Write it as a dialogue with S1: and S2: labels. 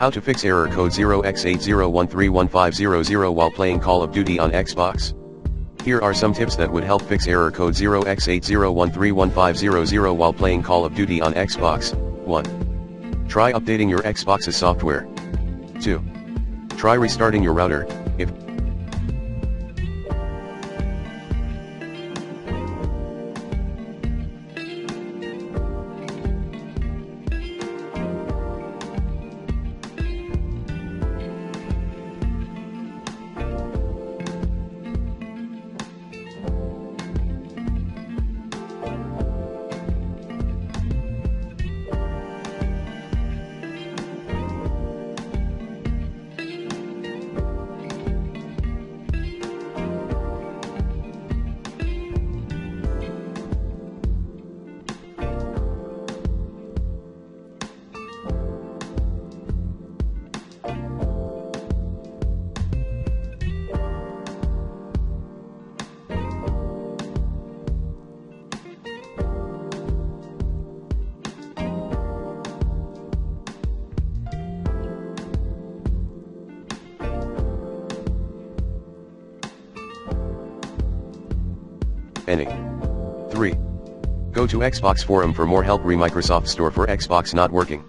S1: How to fix error code 0x80131500 while playing Call of Duty on Xbox? Here are some tips that would help fix error code 0x80131500 while playing Call of Duty on Xbox. 1. Try updating your Xbox's software. 2. Try restarting your router, if any. 3. Go to Xbox forum for more help. Microsoft Store for Xbox not working.